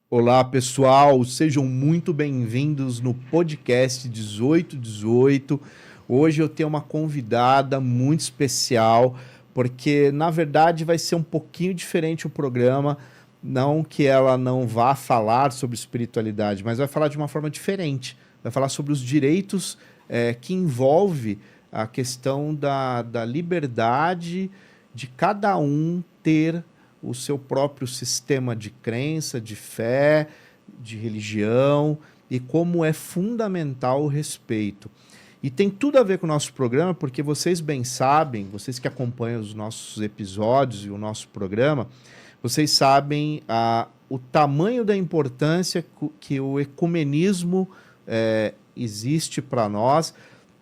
Olá, pessoal, sejam muito bem-vindos no podcast 1818. Hoje eu tenho uma convidada muito especial, porque na verdade vai ser um pouquinho diferente o programa, não que ela não vá falar sobre espiritualidade, mas vai falar de uma forma diferente. Vai falar sobre os direitos que envolve a questão da liberdade de cada um ter o seu próprio sistema de crença, de fé, de religião e como é fundamental o respeito. E tem tudo a ver com o nosso programa, porque vocês bem sabem, vocês que acompanham os nossos episódios e o nosso programa, vocês sabem o tamanho da importância que o ecumenismo existe para nós,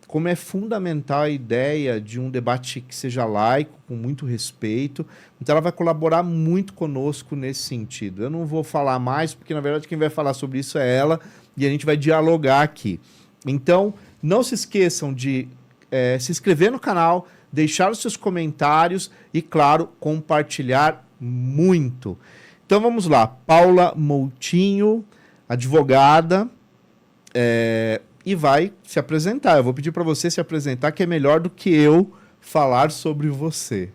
como é fundamental a ideia de um debate que seja laico, com muito respeito. Então, ela vai colaborar muito conosco nesse sentido. Eu não vou falar mais, porque, na verdade, quem vai falar sobre isso é ela, e a gente vai dialogar aqui. Então, não se esqueçam de se inscrever no canal, deixar os seus comentários e, claro, compartilhar muito. Então, vamos lá. Paula Moutinho, advogada, e vai se apresentar. Eu vou pedir para você se apresentar, que é melhor do que eu falar sobre você.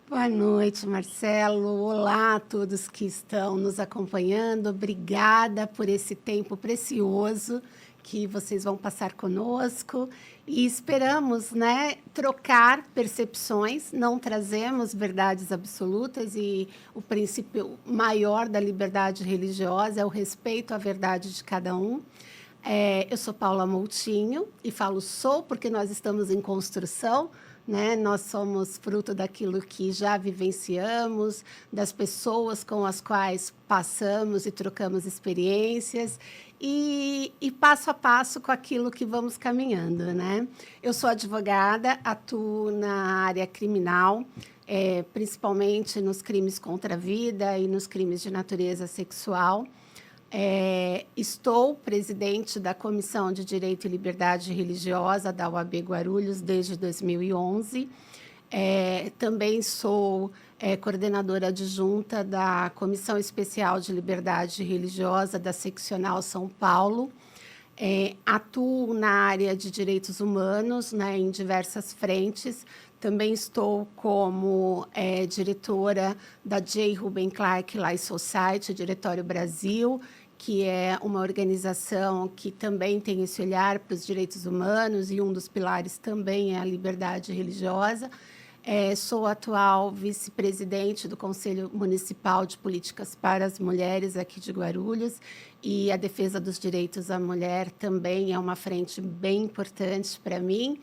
Boa noite, Marcelo. Olá a todos que estão nos acompanhando. Obrigada por esse tempo precioso que vocês vão passar conosco. E esperamos, trocar percepções. Não trazemos verdades absolutas e o princípio maior da liberdade religiosa é o respeito à verdade de cada um. Eu sou Paula Moutinho e falo sou porque nós estamos em construção, né? Nós somos fruto daquilo que já vivenciamos, das pessoas com as quais passamos e trocamos experiências e passo a passo com aquilo que vamos caminhando, né? Eu sou advogada, atuo na área criminal, principalmente nos crimes contra a vida e nos crimes de natureza sexual. Estou presidente da Comissão de Direito e Liberdade Religiosa da UAB Guarulhos desde 2011. Também sou coordenadora adjunta da Comissão Especial de Liberdade Religiosa da Seccional São Paulo. Atuo na área de direitos humanos, né, em diversas frentes. Também estou como diretora da J. Rubem Clark Law Society, Diretório Brasil, que é uma organização que também tem esse olhar para os direitos humanos, e um dos pilares também é a liberdade religiosa. Sou atual vice-presidente do Conselho Municipal de Políticas para as Mulheres aqui de Guarulhos, e a defesa dos direitos da mulher também é uma frente bem importante para mim.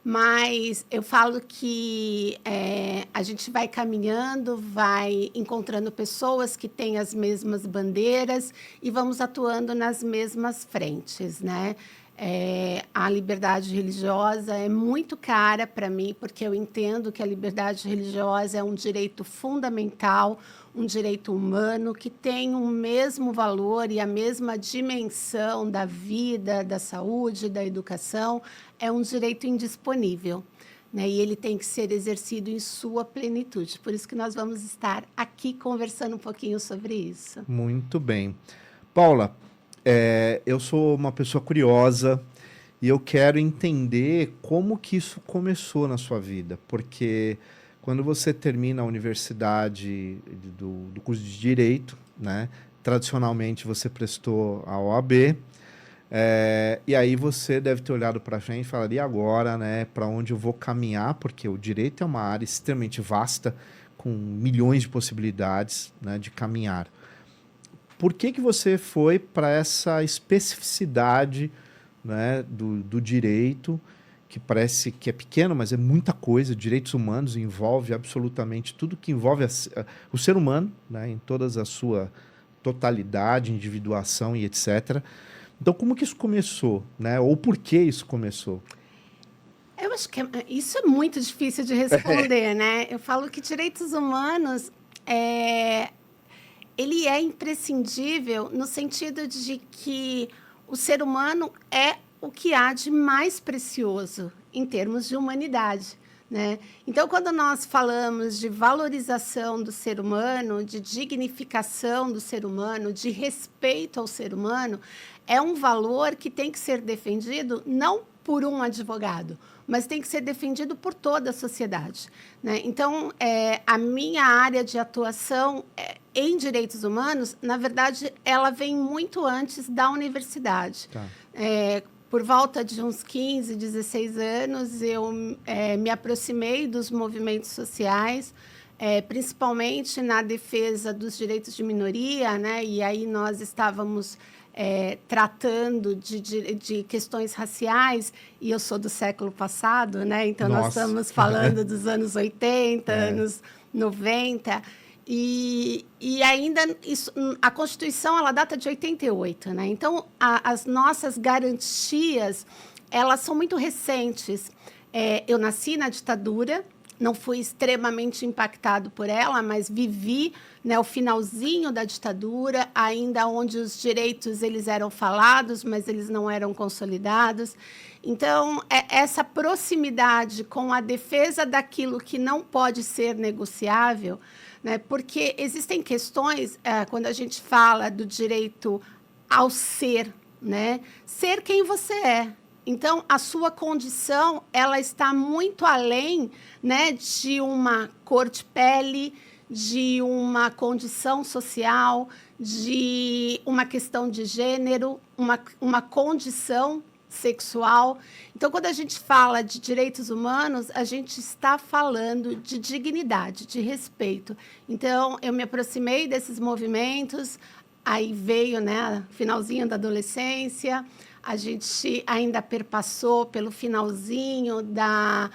Mas eu falo que a gente vai caminhando, vai encontrando pessoas que têm as mesmas bandeiras e vamos atuando nas mesmas frentes, né? A liberdade religiosa é muito cara para mim, porque eu entendo que a liberdade religiosa é um direito fundamental, um direito humano que tem o mesmo valor e a mesma dimensão da vida, da saúde, da educação. É um direito indisponível, né? E ele tem que ser exercido em sua plenitude. Por isso que nós vamos estar aqui conversando um pouquinho sobre isso. Muito bem. Paula, eu sou uma pessoa curiosa e eu quero entender como que isso começou na sua vida, porque quando você termina a universidade do curso de Direito, né, tradicionalmente você prestou a OAB, e aí você deve ter olhado para frente e falado, e agora, né, para onde eu vou caminhar? Porque o direito é uma área extremamente vasta, com milhões de possibilidades, né, de caminhar. Por que você foi para essa especificidade, né, do direito, que parece que é pequeno, mas é muita coisa? Direitos humanos envolve absolutamente tudo que envolve o ser humano, né, em toda a sua totalidade, individuação e etc. Então, como que isso começou, né? Ou por que isso começou? Eu acho que isso é muito difícil de responder, né? Eu falo que direitos humanos ele é imprescindível no sentido de que o ser humano é o que há de mais precioso em termos de humanidade. né? Então, quando nós falamos de valorização do ser humano, de dignificação do ser humano, de respeito ao ser humano, é um valor que tem que ser defendido não por um advogado, mas tem que ser defendido por toda a sociedade, né? Então, a minha área de atuação em direitos humanos, na verdade, ela vem muito antes da universidade. Tá. Por volta de uns 15, 16 anos, eu me aproximei dos movimentos sociais, principalmente na defesa dos direitos de minoria, né? E aí nós estávamos tratando de questões raciais, e eu sou do século passado, né? Então, Nossa. nós estamos falando dos anos 80, anos 90, e ainda isso, a Constituição ela data de 88, né? Então as nossas garantias elas são muito recentes. Eu nasci na ditadura, não fui extremamente impactado por ela, mas vivi, né, o finalzinho da ditadura, ainda onde os direitos eles eram falados, mas eles não eram consolidados. Então, essa proximidade com a defesa daquilo que não pode ser negociável, né, porque existem questões, quando a gente fala do direito ao ser, né, ser quem você é. Então, a sua condição ela está muito além, né, de uma cor de pele, de uma condição social, de uma questão de gênero, uma condição sexual. Então, quando a gente fala de direitos humanos, a gente está falando de dignidade, de respeito. Então, eu me aproximei desses movimentos, aí veio, né, finalzinho da adolescência. A gente ainda perpassou pelo finalzinho da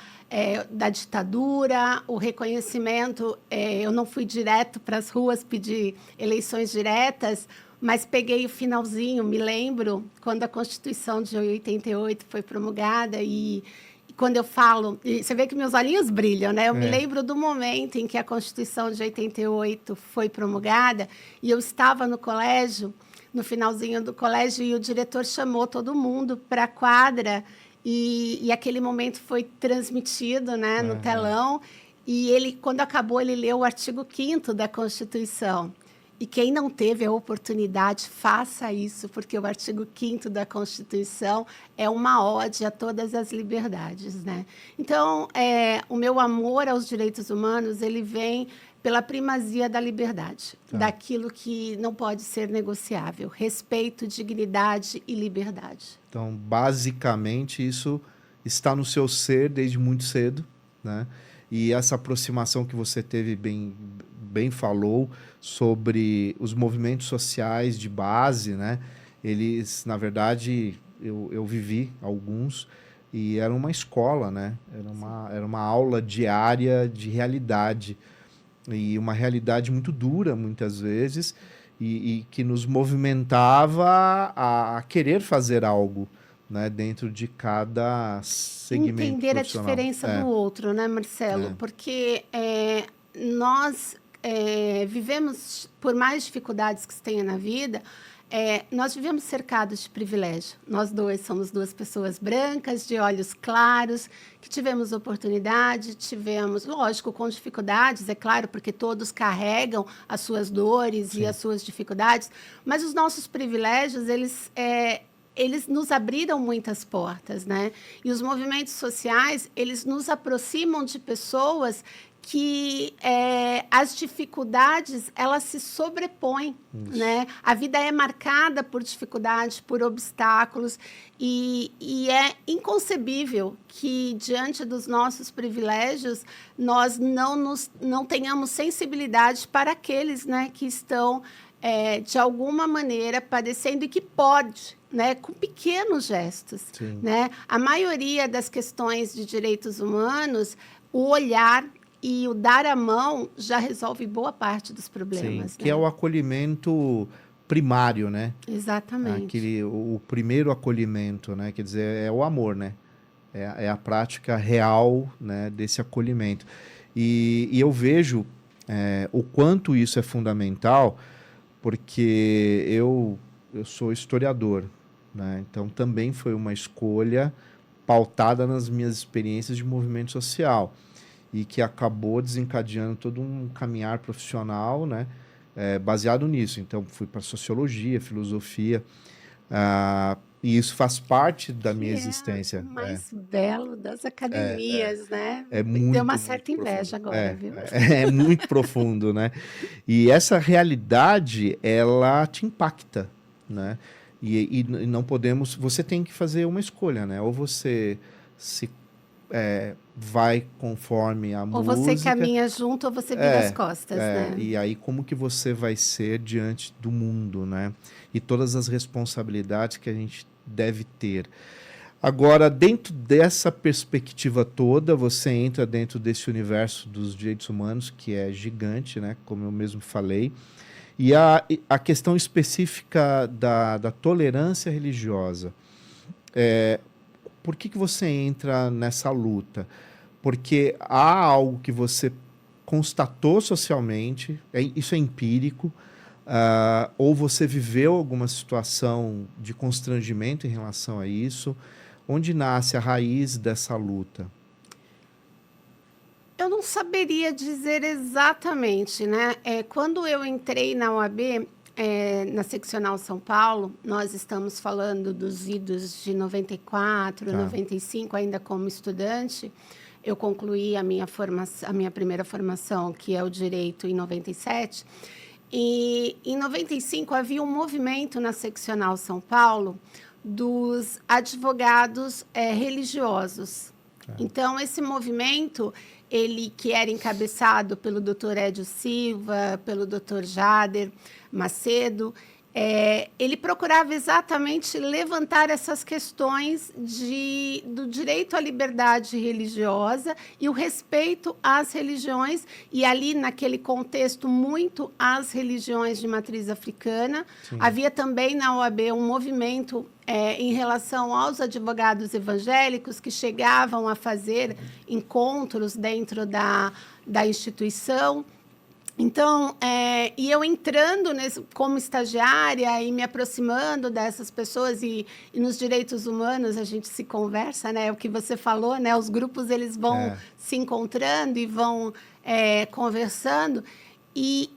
ditadura, o reconhecimento. Eu não fui direto para as ruas pedir eleições diretas, mas peguei o finalzinho. Me lembro quando a Constituição de 88 foi promulgada e quando eu falo... E você vê que meus olhinhos brilham, né? Eu me lembro do momento em que a Constituição de 88 foi promulgada e eu estava no colégio, no finalzinho do colégio, e o diretor chamou todo mundo para a quadra e aquele momento foi transmitido, né, no telão, e ele, quando acabou, ele leu o artigo 5º da Constituição. E quem não teve a oportunidade, faça isso, porque o artigo 5º da Constituição é uma ode a todas as liberdades, né? Então, o meu amor aos direitos humanos, ele vem pela primazia da liberdade, daquilo que não pode ser negociável, respeito, dignidade e liberdade. Então, basicamente, isso está no seu ser desde muito cedo, né? E essa aproximação que você teve, bem falou, sobre os movimentos sociais de base, né? Eles, na verdade, eu vivi alguns, e era uma escola, né? Era uma aula diária de realidade, e uma realidade muito dura, muitas vezes, e que nos movimentava a querer fazer algo, né, dentro de cada segmento Entender profissional. A diferença do outro, né, Marcelo? Porque nós vivemos, por mais dificuldades que se tenha na vida, nós vivemos cercados de privilégio. Nós dois somos duas pessoas brancas, de olhos claros, que tivemos oportunidade, lógico, com dificuldades, é claro, porque todos carregam as suas dores e as suas dificuldades, mas os nossos privilégios, eles nos abriram muitas portas, né? E os movimentos sociais, eles nos aproximam de pessoas que as dificuldades, elas se sobrepõem, né? A vida é marcada por dificuldades, por obstáculos, e é inconcebível que, diante dos nossos privilégios, nós não tenhamos sensibilidade para aqueles, né, que estão, de alguma maneira, padecendo e que pode, né, com pequenos gestos, né? A maioria das questões de direitos humanos, o olhar e o dar a mão já resolve boa parte dos problemas. Sim, que é o acolhimento primário, né? Exatamente. O primeiro acolhimento, né? Quer dizer, é o amor, né? É a prática real, né, desse acolhimento. E eu vejo o quanto isso é fundamental, porque eu sou historiador, né? Então também foi uma escolha pautada nas minhas experiências de movimento social e que acabou desencadeando todo um caminhar profissional, né, baseado nisso. Então, fui para sociologia, filosofia, e isso faz parte da minha Que é existência. o mais belo das academias, né? É Deu uma muito, muito certa profundo. inveja agora, viu? É muito profundo, né? E essa realidade, ela te impacta, né? E não podemos... Você tem que fazer uma escolha, né? Ou você se vai conforme a Ou você música, caminha junto ou você vira as costas, né? e aí como que você vai ser diante do mundo, né? E todas as responsabilidades que a gente deve ter. Agora, dentro dessa perspectiva toda, você entra dentro desse universo dos direitos humanos, que é gigante, né? Como eu mesmo falei. E a questão específica da tolerância religiosa. Por que você entra nessa luta? Porque há algo que você constatou socialmente, isso é empírico, ou você viveu alguma situação de constrangimento em relação a isso. Onde nasce a raiz dessa luta? Eu não saberia dizer exatamente, né? Quando eu entrei na OAB, na Seccional São Paulo, nós estamos falando dos idos de 94, Tá. 95, ainda como estudante. Eu concluí a minha formação, a minha primeira formação, que é o direito, em 97. E em 95 havia um movimento na Seccional São Paulo dos advogados religiosos. Então, esse movimento, ele que era encabeçado pelo Dr. Edio Silva, pelo Dr. Jader Macedo, ele procurava exatamente levantar essas questões do direito à liberdade religiosa e o respeito às religiões, e ali, naquele contexto, muito às religiões de matriz africana. Sim. Havia também na OAB um movimento em relação aos advogados evangélicos que chegavam a fazer encontros dentro da instituição. Então, e eu entrando como estagiária e me aproximando dessas pessoas, e nos direitos humanos a gente se conversa, né? O que você falou, né? Os grupos eles vão se encontrando e vão conversando. E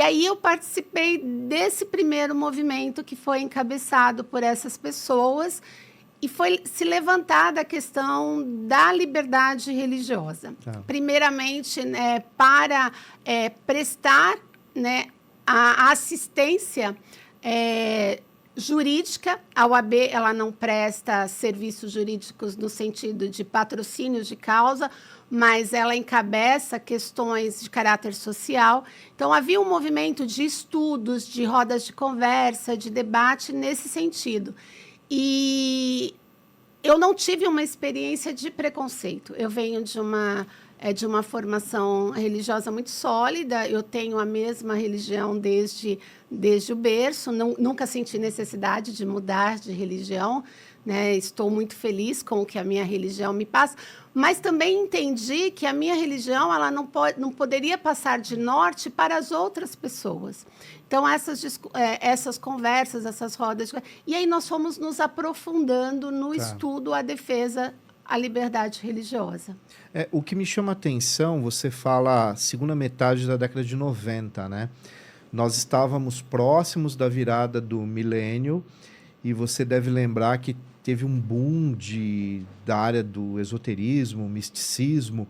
aí eu participei desse primeiro movimento que foi encabeçado por essas pessoas, e foi se levantada a questão da liberdade religiosa. Primeiramente, né, para prestar, né, a assistência jurídica. A OAB ela não presta serviços jurídicos no sentido de patrocínio de causa, mas ela encabeça questões de caráter social. Então, havia um movimento de estudos, de rodas de conversa, de debate nesse sentido. E eu não tive uma experiência de preconceito. Eu venho de uma formação religiosa muito sólida. Eu tenho a mesma religião desde o berço. Nunca senti necessidade de mudar de religião, né? Estou muito feliz com o que a minha religião me passa, mas também entendi que a minha religião ela não poderia passar de norte para as outras pessoas. Então, essas conversas, essas rodas... E aí nós fomos nos aprofundando no estudo à defesa à liberdade religiosa. O que me chama a atenção, você fala segunda metade da década de 90, né? Nós estávamos próximos da virada do milênio e você deve lembrar que teve um boom da área do esoterismo, misticismo,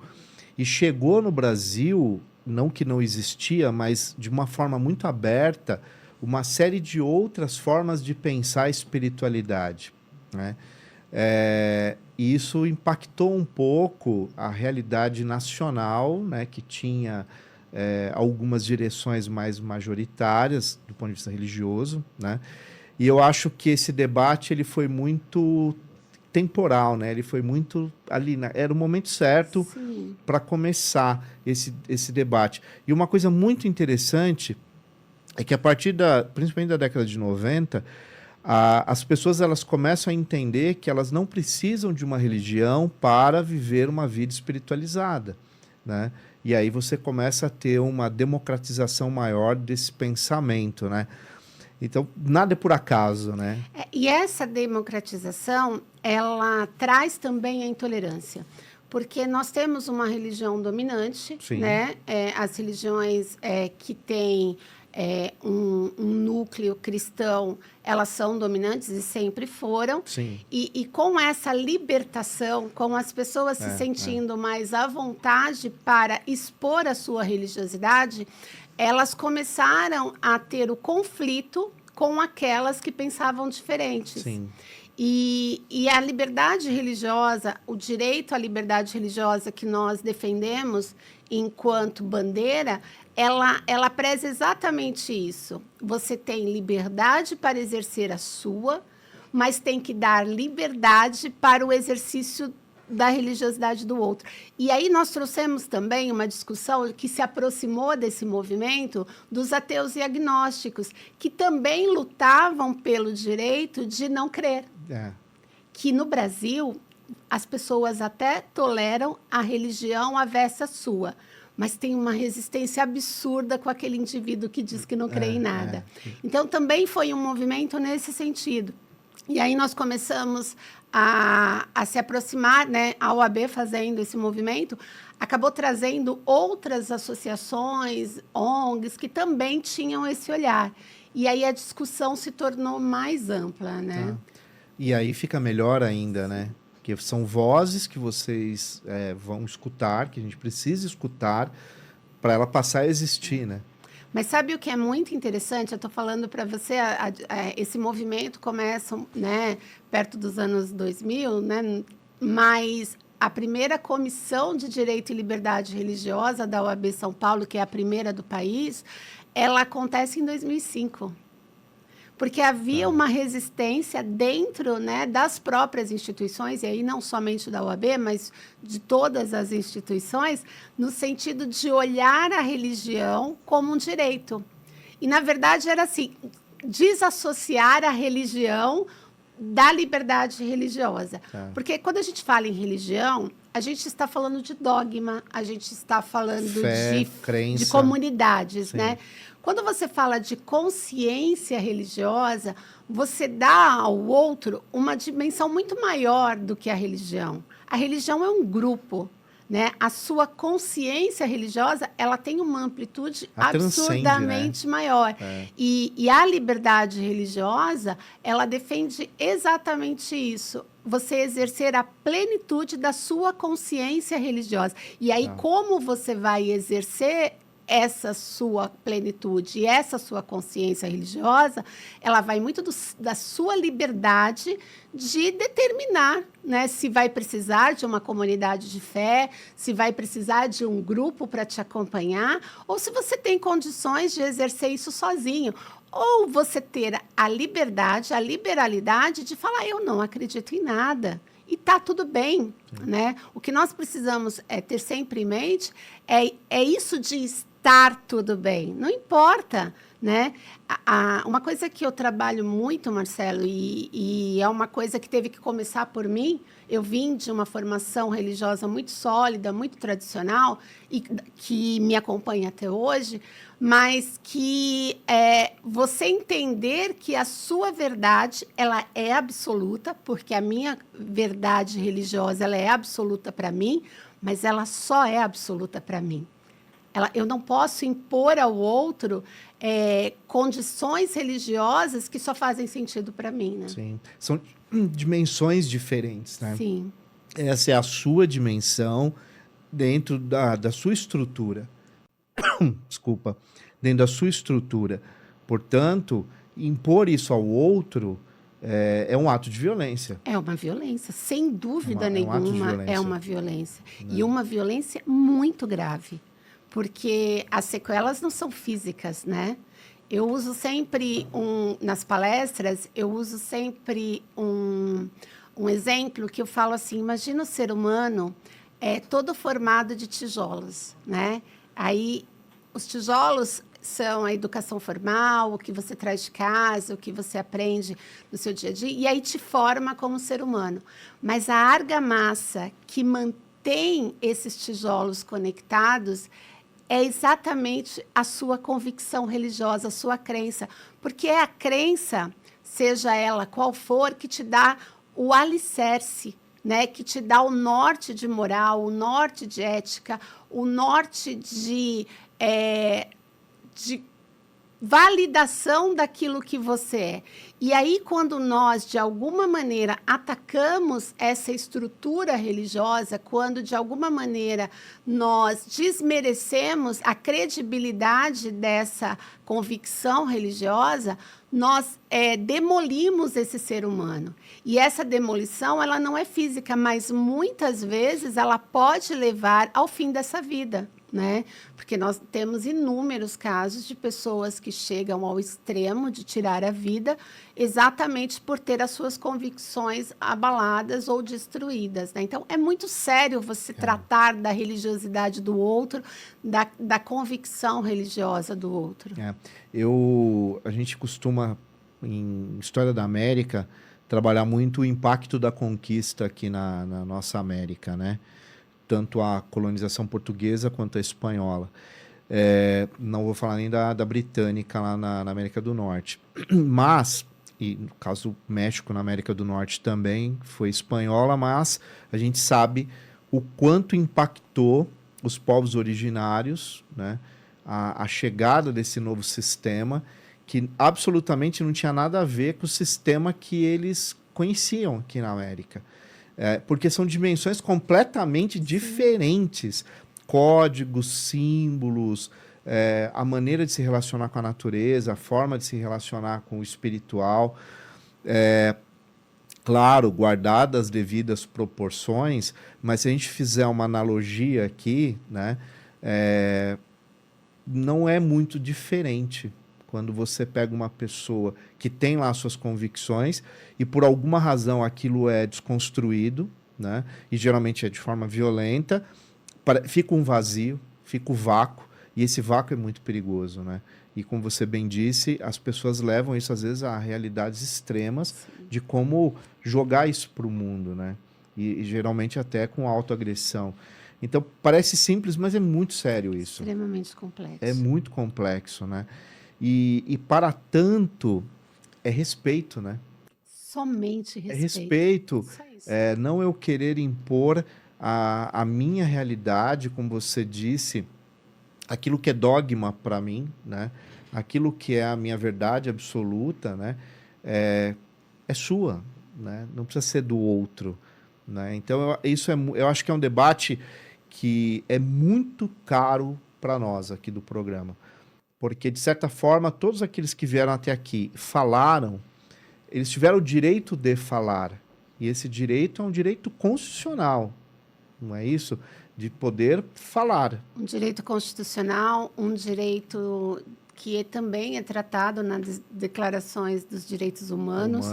e chegou no Brasil, não que não existia, mas de uma forma muito aberta, uma série de outras formas de pensar a espiritualidade, né? E isso impactou um pouco a realidade nacional, né, que tinha algumas direções mais majoritárias do ponto de vista religioso, né? E eu acho que esse debate ele foi muito temporal, né? Ele foi muito ali, era o momento certo para começar esse debate. E uma coisa muito interessante é que a partir principalmente da década de 90, as pessoas elas começam a entender que elas não precisam de uma religião para viver uma vida espiritualizada, né? E aí você começa a ter uma democratização maior desse pensamento, né? Então, nada é por acaso, né? E essa democratização, ela traz também a intolerância. Porque nós temos uma religião dominante, Sim. né? As religiões que têm um núcleo cristão, elas são dominantes e sempre foram. Sim. E com essa libertação, com as pessoas se sentindo mais à vontade para expor a sua religiosidade, elas começaram a ter o conflito com aquelas que pensavam diferentes. Sim. E a liberdade religiosa, o direito à liberdade religiosa que nós defendemos enquanto bandeira, ela preza exatamente isso. Você tem liberdade para exercer a sua, mas tem que dar liberdade para o exercício da religiosidade do outro. E aí nós trouxemos também uma discussão que se aproximou desse movimento dos ateus e agnósticos, que também lutavam pelo direito de não crer. Que no Brasil, as pessoas até toleram a religião avessa sua, mas tem uma resistência absurda com aquele indivíduo que diz que não crê em nada. Então, também foi um movimento nesse sentido. E aí nós começamos a se aproximar, né? A OAB fazendo esse movimento, acabou trazendo outras associações, ONGs, que também tinham esse olhar. E aí a discussão se tornou mais ampla, né? E aí fica melhor ainda, né? Porque são vozes que vocês vão escutar, que a gente precisa escutar para ela passar a existir, né? Mas sabe o que é muito interessante? Eu estou falando para você, esse movimento começa, né, perto dos anos 2000, né? Mas a primeira comissão de Direito e Liberdade Religiosa da OAB São Paulo, que é a primeira do país, ela acontece em 2005. Porque havia uma resistência dentro, né, das próprias instituições, e aí não somente da OAB, mas de todas as instituições, no sentido de olhar a religião como um direito. E, na verdade, era assim, desassociar a religião da liberdade religiosa. Porque quando a gente fala em religião, a gente está falando de dogma, a gente está falando fé, crença, de comunidades, sim, né? Quando você fala de consciência religiosa, você dá ao outro uma dimensão muito maior do que a religião. A religião é um grupo, né? A sua consciência religiosa, ela tem uma amplitude absurdamente maior. E a liberdade religiosa, ela defende exatamente isso. Você exercer a plenitude da sua consciência religiosa. E aí, como você vai exercer essa sua plenitude e essa sua consciência religiosa, ela vai muito da sua liberdade de determinar, né, se vai precisar de uma comunidade de fé, se vai precisar de um grupo para te acompanhar, ou se você tem condições de exercer isso sozinho. Ou você ter a liberdade, a liberalidade de falar, eu não acredito em nada. E está tudo bem, né? O que nós precisamos ter sempre em mente é isso de estar tudo bem. Não importa, né? Uma coisa que eu trabalho muito, Marcelo, e é uma coisa que teve que começar por mim. Eu vim de uma formação religiosa muito sólida, muito tradicional, e que me acompanha até hoje, mas que você entender que a sua verdade ela é absoluta, porque a minha verdade religiosa ela é absoluta para mim, mas ela só é absoluta para mim. Eu não posso impor ao outro condições religiosas que só fazem sentido para mim, né? Sim. São dimensões diferentes, né? Sim. Essa é a sua dimensão dentro da sua estrutura. Desculpa. Dentro da sua estrutura. Portanto, impor isso ao outro é um ato de violência. É uma violência, sem dúvida nenhuma, é uma violência. Né? E uma violência muito grave. Porque as sequelas não são físicas, né? Eu uso sempre, nas palestras, eu uso sempre um exemplo que eu falo assim, imagina o ser humano todo formado de tijolos, né? Aí, os tijolos são a educação formal, o que você traz de casa, o que você aprende no seu dia a dia, e aí te forma como ser humano. Mas a argamassa que mantém esses tijolos conectados é exatamente a sua convicção religiosa, a sua crença. Porque é a crença, seja ela qual for, que te dá o alicerce, né? Que te dá o norte de moral, o norte de ética, o norte de validação daquilo que você é. E aí, quando nós, de alguma maneira, atacamos essa estrutura religiosa, quando, de alguma maneira, nós desmerecemos a credibilidade dessa convicção religiosa, nós demolimos esse ser humano. E essa demolição, ela não é física, mas muitas vezes ela pode levar ao fim dessa vida, né? Porque nós temos inúmeros casos de pessoas que chegam ao extremo de tirar a vida exatamente por ter as suas convicções abaladas ou destruídas, né? Então, é muito sério você tratar da religiosidade do outro, da convicção religiosa do outro. A gente costuma, em História da América, trabalhar muito o impacto da conquista aqui na nossa América, né? Tanto a colonização portuguesa quanto a espanhola. Não vou falar nem da britânica lá na América do Norte. Mas, e no caso do México na América do Norte também, foi espanhola, mas a gente sabe o quanto impactou os povos originários, né? A chegada desse novo sistema, que absolutamente não tinha nada a ver com o sistema que eles conheciam aqui na América. Porque são dimensões completamente diferentes. Códigos, símbolos, a maneira de se relacionar com a natureza, a forma de se relacionar com o espiritual. Claro, guardadas as devidas proporções, mas se a gente fizer uma analogia aqui, né, não é muito diferente quando você pega uma pessoa que tem lá suas convicções e por alguma razão aquilo é desconstruído, né? E geralmente é de forma violenta, fica um vazio, fica um vácuo, e esse vácuo é muito perigoso, né? E como você bem disse, as pessoas levam isso às vezes a realidades extremas de como jogar isso para o mundo, né? E geralmente até com autoagressão. Então parece simples, mas é muito sério isso. Extremamente complexo. É muito complexo, né? E para tanto, é respeito, né? Somente respeito. É respeito. Não eu querer impor a minha realidade, como você disse, aquilo que é dogma para mim, né? Aquilo que é a minha verdade absoluta, né? É sua, né? Não precisa ser do outro, né? Então, eu acho que é um debate que é muito caro para nós aqui do programa. Porque, de certa forma, todos aqueles que vieram até aqui falaram, eles tiveram o direito de falar. E esse direito é um direito constitucional, não é isso? De poder falar. Um direito constitucional, um direito que também é tratado nas declarações dos direitos humanos.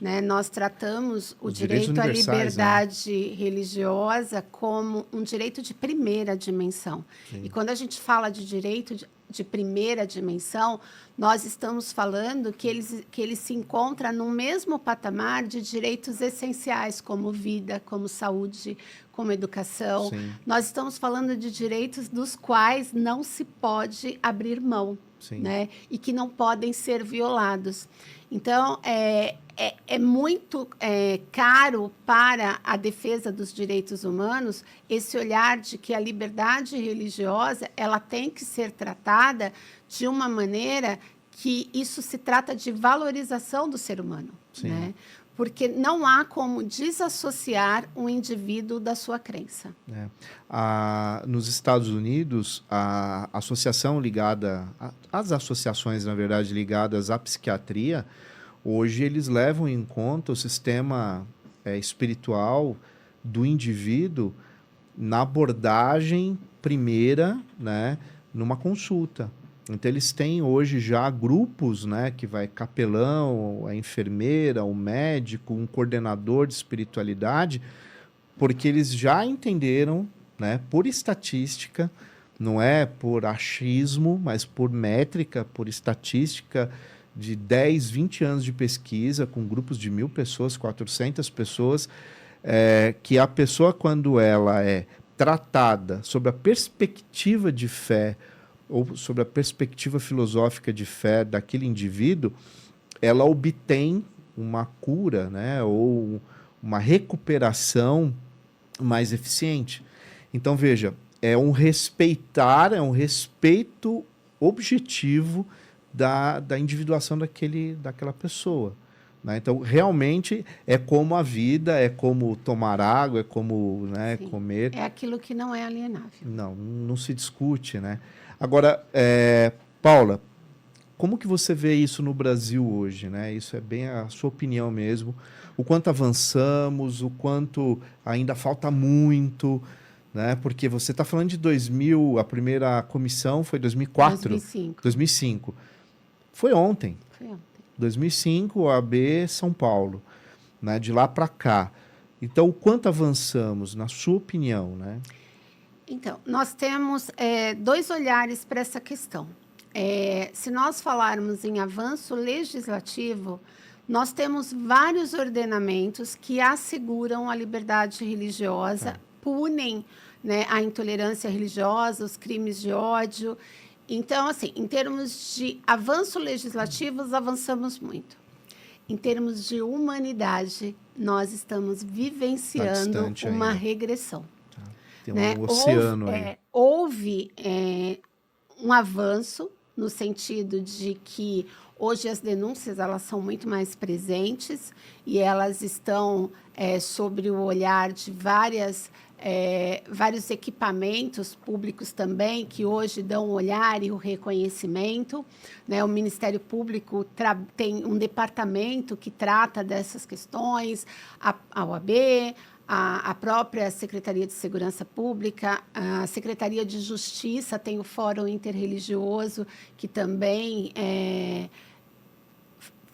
Né? Nós tratamos o direito à liberdade religiosa como um direito de primeira dimensão. Sim. E quando a gente fala de direito de primeira dimensão, nós estamos falando que ele se encontra no mesmo patamar de direitos essenciais, como vida, como saúde, como educação. Sim. Nós estamos falando de direitos dos quais não se pode abrir mão. Sim. Né? E que não podem ser violados. Então, é muito caro para a defesa dos direitos humanos esse olhar de que a liberdade religiosa ela tem que ser tratada de uma maneira que isso se trata de valorização do ser humano. Sim. Né? Porque não há como desassociar um indivíduo da sua crença. Nos Estados Unidos, a associação ligada, as associações, na verdade, ligadas à psiquiatria, hoje eles levam em conta o sistema espiritual do indivíduo na abordagem primeira, né, numa consulta. Então, eles têm hoje já grupos, né, que vai capelão, a enfermeira, o médico, um coordenador de espiritualidade, porque eles já entenderam, né, por estatística, não é por achismo, mas por métrica, por estatística de 10, 20 anos de pesquisa, com grupos de 1.000 pessoas, 400 pessoas, que a pessoa, quando ela é tratada sobre a perspectiva de fé ou sobre a perspectiva filosófica de fé daquele indivíduo, ela obtém uma cura, né, ou uma recuperação mais eficiente. Então, veja, é um respeito objetivo da individuação daquela pessoa. Né? Então, realmente, é como a vida, é como tomar água, é como, né, comer. É aquilo que não é alienável. Não se discute, né? Agora, Paula, como que você vê isso no Brasil hoje, né? Isso é bem a sua opinião mesmo. O quanto avançamos, o quanto ainda falta muito, né? Porque você está falando de 2000, a primeira comissão foi 2004? 2005. 2005. Foi ontem. Foi ontem. 2005, OAB São Paulo, né? De lá para cá. Então, o quanto avançamos, na sua opinião, né? Então, nós temos 2 olhares para essa questão. Se nós falarmos em avanço legislativo, nós temos vários ordenamentos que asseguram a liberdade religiosa, punem, né, a intolerância religiosa, os crimes de ódio. Então, assim, em termos de avanço legislativo, avançamos muito. Em termos de humanidade, nós estamos vivenciando uma regressão. Tem um oceano aí. Houve um avanço no sentido de que hoje as denúncias elas são muito mais presentes e elas estão sobre o olhar de vários equipamentos públicos também, que hoje dão o olhar e o reconhecimento. Né? O Ministério Público tem um departamento que trata dessas questões, a OAB, a própria Secretaria de Segurança Pública, a Secretaria de Justiça tem o Fórum Interreligioso, que também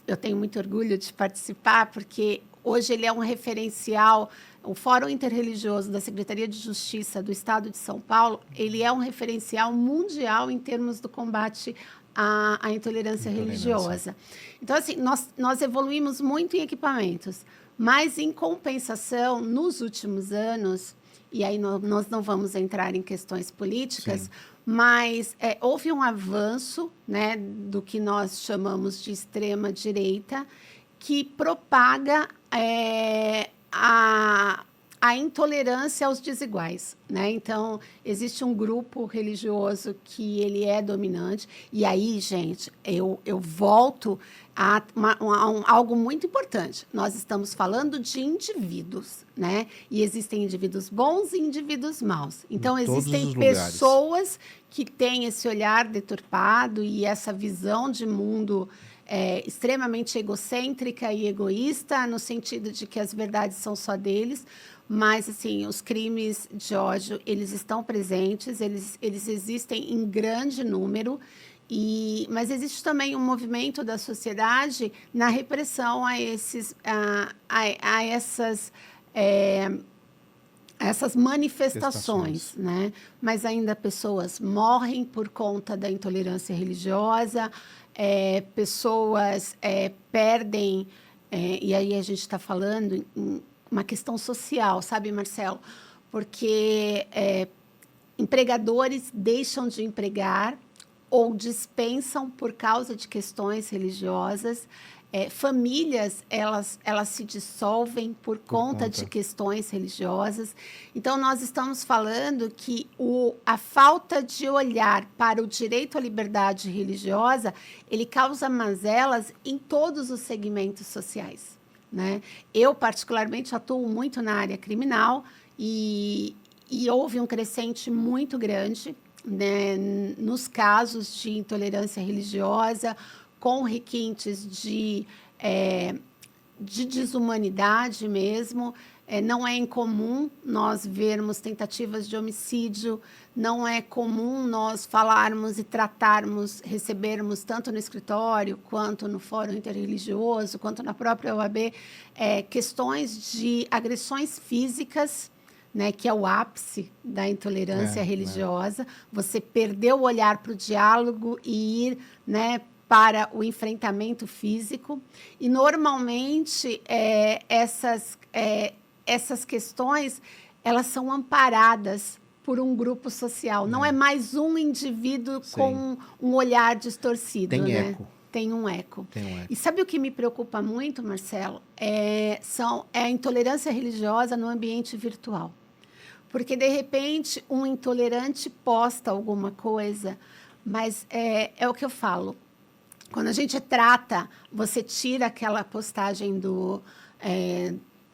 eu tenho muito orgulho de participar, porque hoje ele é um referencial. O Fórum Interreligioso da Secretaria de Justiça do Estado de São Paulo, ele é um referencial mundial em termos do combate à intolerância religiosa. Então, assim, nós evoluímos muito em equipamentos, mas, em compensação, nos últimos anos, e aí nós não vamos entrar em questões políticas, sim, mas houve um avanço, né, do que nós chamamos de extrema-direita, que propaga a intolerância aos desiguais, né? Então, existe um grupo religioso que ele é dominante. E aí, gente, eu volto a algo muito importante. Nós estamos falando de indivíduos, né? E existem indivíduos bons e indivíduos maus. Então, existem pessoas que têm esse olhar deturpado e essa visão de mundo extremamente egocêntrica e egoísta, no sentido de que as verdades são só deles. Mas, assim, os crimes de ódio, eles estão presentes, eles existem em grande número, mas existe também um movimento da sociedade na repressão a essas manifestações, né? Mas ainda pessoas morrem por conta da intolerância religiosa, pessoas perdem, e aí a gente está falando em uma questão social, sabe, Marcelo? Porque empregadores deixam de empregar ou dispensam por causa de questões religiosas. Famílias, elas se dissolvem por conta de questões religiosas. Então, nós estamos falando que a falta de olhar para o direito à liberdade religiosa, ele causa mazelas em todos os segmentos sociais. Né? Eu, particularmente, atuo muito na área criminal e houve um crescente muito grande, né, nos casos de intolerância religiosa, com requintes de desumanidade mesmo. Não é incomum nós vermos tentativas de homicídio, não é comum nós falarmos e tratarmos, recebermos tanto no escritório, quanto no Fórum Interreligioso, quanto na própria OAB, questões de agressões físicas, né, que é o ápice da intolerância religiosa. Você perder o olhar para o diálogo e ir, né, para o enfrentamento físico. E, normalmente, essas questões, elas são amparadas por um grupo social. Não é mais um indivíduo com um olhar distorcido. Tem né? eco. Tem um eco. Tem um eco. E sabe o que me preocupa muito, Marcelo? É a intolerância religiosa no ambiente virtual. Porque, de repente, um intolerante posta alguma coisa, mas é o que eu falo. Quando a gente trata, você tira aquela postagem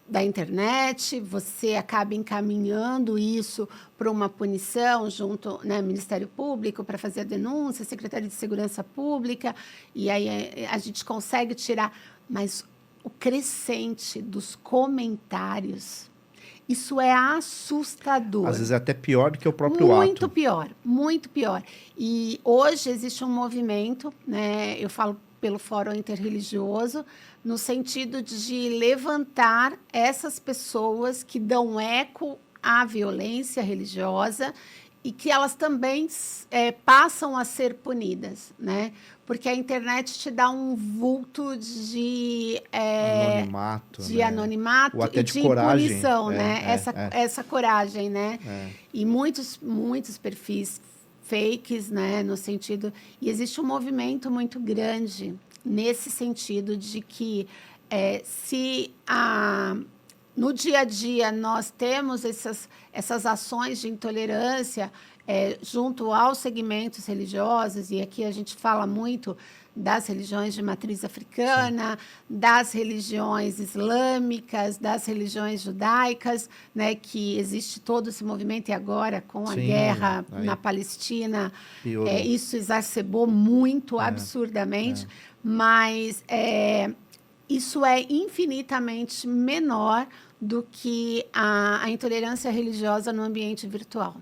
da internet, você acaba encaminhando isso para uma punição junto, né, Ministério Público para fazer a denúncia, Secretaria de Segurança Pública, e aí a gente consegue tirar. Mas o crescente dos comentários, isso é assustador. Às vezes é até pior do que o próprio ato. Muito pior, muito pior. E hoje existe um movimento, né, eu falo pelo Fórum Interreligioso, no sentido de levantar essas pessoas que dão eco à violência religiosa e que elas também passam a ser punidas, né? Porque a internet te dá um vulto de anonimato, de né? anonimato ou até e de coragem, impunição, coragem. né? Essa coragem, né? E muitos perfis fakes, né? No sentido, e existe um movimento muito grande nesse sentido de que se no dia a dia nós temos essas ações de intolerância junto aos segmentos religiosos, e aqui a gente fala muito das religiões de matriz africana, das religiões islâmicas, das religiões judaicas, né, que existe todo esse movimento, e agora, com a guerra na Palestina, isso exacerbou muito, absurdamente, mas isso é infinitamente menor do que a intolerância religiosa no ambiente virtual.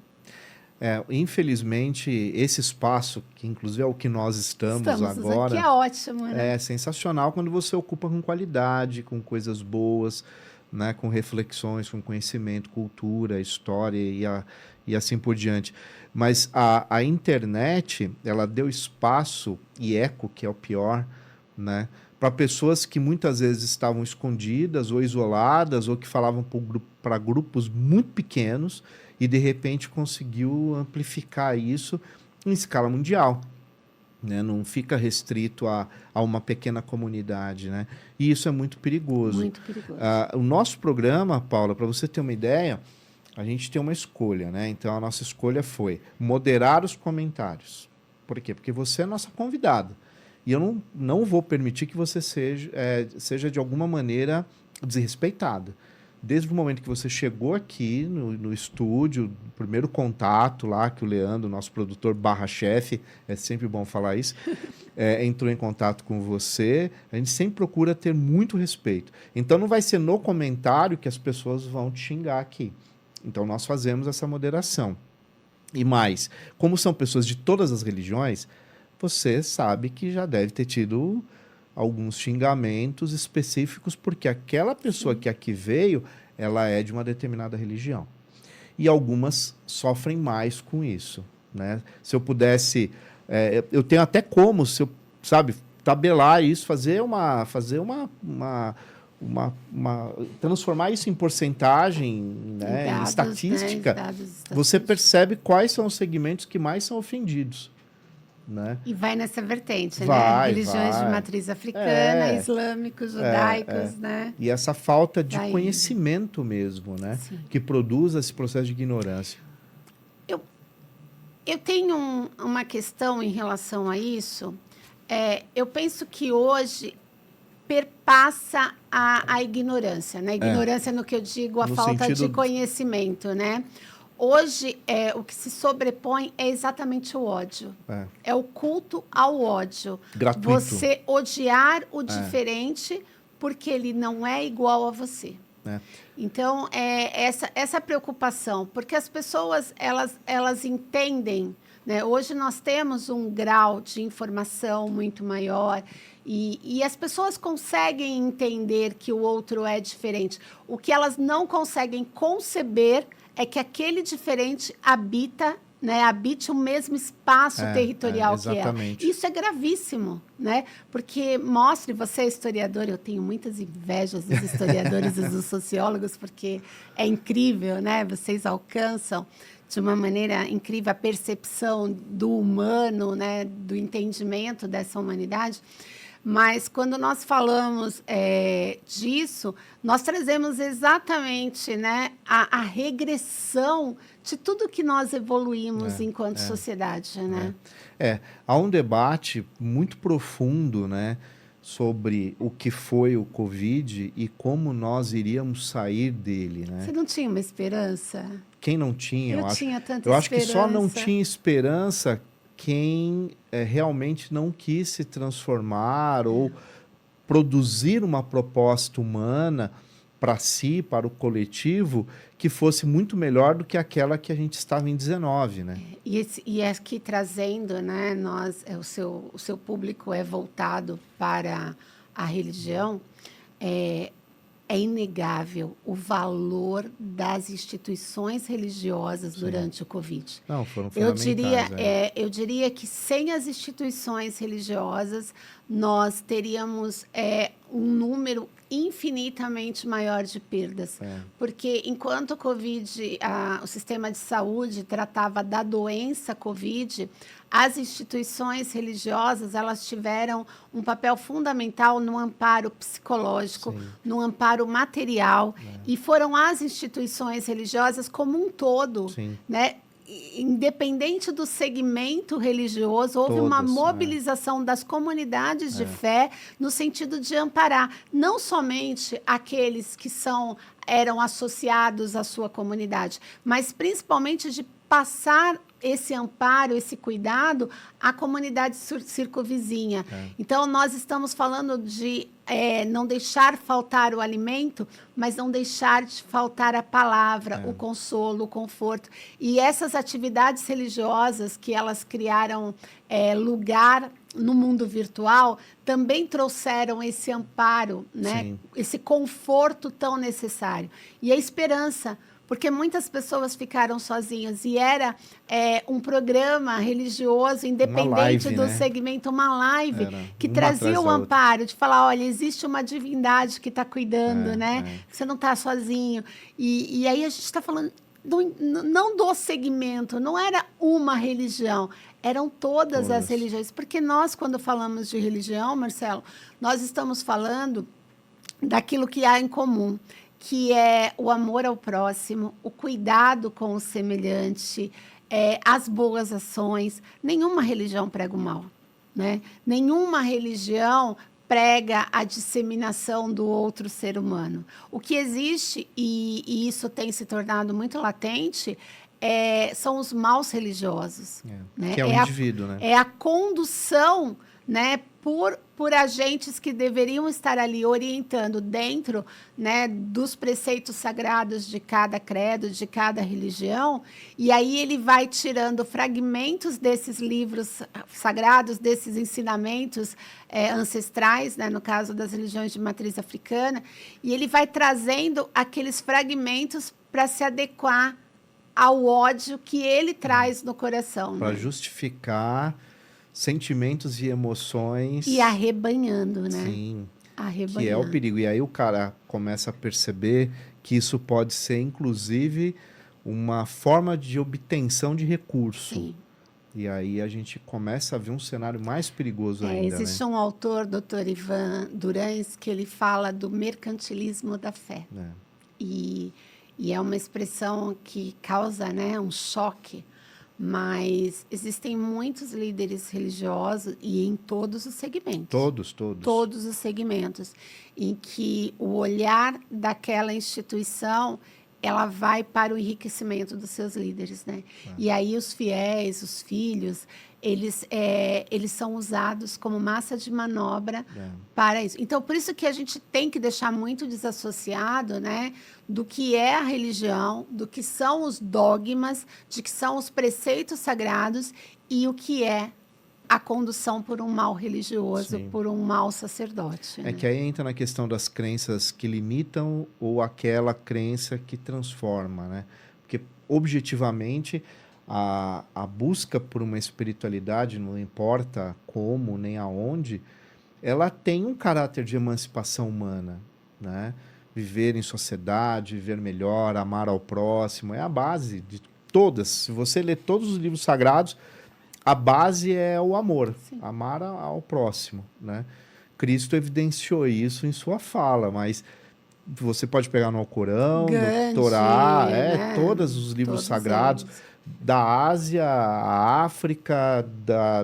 Infelizmente, esse espaço, que inclusive é o que nós estamos agora... Aqui é ótimo, né? É sensacional quando você ocupa com qualidade, com coisas boas, né, com reflexões, com conhecimento, cultura, história e assim por diante. Mas a internet, ela deu espaço e eco, que é o pior, né, para pessoas que muitas vezes estavam escondidas ou isoladas, ou que falavam para grupos muito pequenos, e de repente conseguiu amplificar isso em escala mundial, né? Não fica restrito a uma pequena comunidade, né? E isso é muito perigoso. Muito perigoso. O nosso programa, Paula, para você ter uma ideia, a gente tem uma escolha, né? Então a nossa escolha foi moderar os comentários. Por quê? Porque você é a nossa convidada. E eu não vou permitir que você seja de alguma maneira desrespeitada. Desde o momento que você chegou aqui no estúdio, o primeiro contato lá, que o Leandro, nosso produtor /chefe, é sempre bom falar isso, entrou em contato com você, a gente sempre procura ter muito respeito. Então não vai ser no comentário que as pessoas vão te xingar aqui. Então nós fazemos essa moderação. E mais, como são pessoas de todas as religiões, você sabe que já deve ter tido alguns xingamentos específicos, porque aquela pessoa que aqui veio, ela é de uma determinada religião. E algumas sofrem mais com isso, né? Se eu pudesse... eu tenho até como, se eu, tabelar isso, transformar isso em porcentagem, né, dados, em estatística, né, você percebe quais são os segmentos que mais são ofendidos. Né? E vai nessa vertente, né? Religiões de matriz africana, islâmicos, judaicos, né? E essa falta de conhecimento mesmo, né? Sim. Que produz esse processo de ignorância. Eu tenho uma questão em relação a isso. Eu penso que hoje perpassa a ignorância, né? Ignorância no que eu digo, a falta de conhecimento, né? Hoje, o que se sobrepõe é exatamente o ódio. É o culto ao ódio. Gratuito. Você odiar o diferente porque ele não é igual a você. Então, essa preocupação. Porque as pessoas, elas entendem, né? Hoje nós temos um grau de informação muito maior e as pessoas conseguem entender que o outro é diferente. O que elas não conseguem conceber é que aquele diferente habita né, habite o mesmo espaço territorial que ela. Exatamente. Isso é gravíssimo, né? Porque mostre, você é historiador, eu tenho muitas invejas dos historiadores e dos sociólogos, porque é incrível, né? Vocês alcançam de uma maneira incrível a percepção do humano, né, do entendimento dessa humanidade. Mas quando nós falamos disso, nós trazemos exatamente, né, a regressão de tudo que nós evoluímos enquanto sociedade, né? Há um debate muito profundo, né, sobre o que foi o Covid e como nós iríamos sair dele, né? Você não tinha uma esperança? Quem não tinha, Eu tinha tanta eu acho que só não esperança. tinha esperança quem realmente não quis se transformar ou produzir uma proposta humana para si, para o coletivo, que fosse muito melhor do que aquela que a gente estava em 19, né? E aqui trazendo, né, o seu público é voltado para a religião, é inegável o valor das instituições religiosas durante o Covid. Não, foram Eu fundamentais. diria, eu diria que sem as instituições religiosas, nós teríamos um número infinitamente maior de perdas. Porque enquanto o Covid, o sistema de saúde tratava da doença Covid, as instituições religiosas, elas tiveram um papel fundamental no amparo psicológico, no amparo material, e foram as instituições religiosas como um todo, né? Independente do segmento religioso, houve uma mobilização das comunidades de fé no sentido de amparar não somente aqueles que eram associados à sua comunidade, mas principalmente de passar esse amparo, esse cuidado à comunidade circunvizinha. Então, nós estamos falando de não deixar faltar o alimento, mas não deixar de faltar a palavra, o consolo, o conforto. E essas atividades religiosas que elas criaram lugar no mundo virtual também trouxeram esse amparo, né? Esse conforto tão necessário. E a esperança, porque muitas pessoas ficaram sozinhas e era um programa religioso, independente do segmento, uma live que trazia o amparo de falar, olha, existe uma divindade que está cuidando, né? Você não está sozinho. E aí a gente está falando não do segmento, não era uma religião, eram todas as religiões. Porque nós, quando falamos de religião, Marcelo, nós estamos falando daquilo que há em comum, que é o amor ao próximo, o cuidado com o semelhante, as boas ações. Nenhuma religião prega o mal, né? Nenhuma religião prega a disseminação do outro ser humano. O que existe, e isso tem se tornado muito latente, são os maus religiosos. Né? Que é o indivíduo, né? É a condução, né, por agentes que deveriam estar ali orientando dentro, né, dos preceitos sagrados de cada credo, de cada religião, e aí ele vai tirando fragmentos desses livros sagrados, desses ensinamentos ancestrais, né, no caso das religiões de matriz africana, e ele vai trazendo aqueles fragmentos para se adequar ao ódio que ele traz no coração. Para né? justificar sentimentos e emoções. E arrebanhando, né? Sim. Arrebanhando. Que é o perigo. E aí o cara começa a perceber que isso pode ser, inclusive, uma forma de obtenção de recurso. Sim. E aí a gente começa a ver um cenário mais perigoso ainda. Existe um autor, Dr. Ivan Durães, que ele fala do mercantilismo da fé. E é uma expressão que causa, né, um choque. Mas existem muitos líderes religiosos e em todos os segmentos. Todos. Todos os segmentos, em que o olhar daquela instituição, ela vai para o enriquecimento dos seus líderes, né? E aí os fiéis, os filhos, eles são usados como massa de manobra para isso. Então, por isso que a gente tem que deixar muito desassociado, né, do que é a religião, do que são os dogmas, de que são os preceitos sagrados e o que é a condução por um mal religioso, por um mal sacerdote. Que aí entra na questão das crenças que limitam ou aquela crença que transforma, né? Porque, objetivamente, a busca por uma espiritualidade, não importa como nem aonde, ela tem um caráter de emancipação humana, né? Viver em sociedade, viver melhor, amar ao próximo, é a base de todas. Se você ler todos os livros sagrados, a base é o amor, Sim. amar ao próximo, né? Cristo evidenciou isso em sua fala, mas você pode pegar no Alcorão, no Gandhi, Torá, né? todos os livros Todos sagrados, eles. da Ásia à África,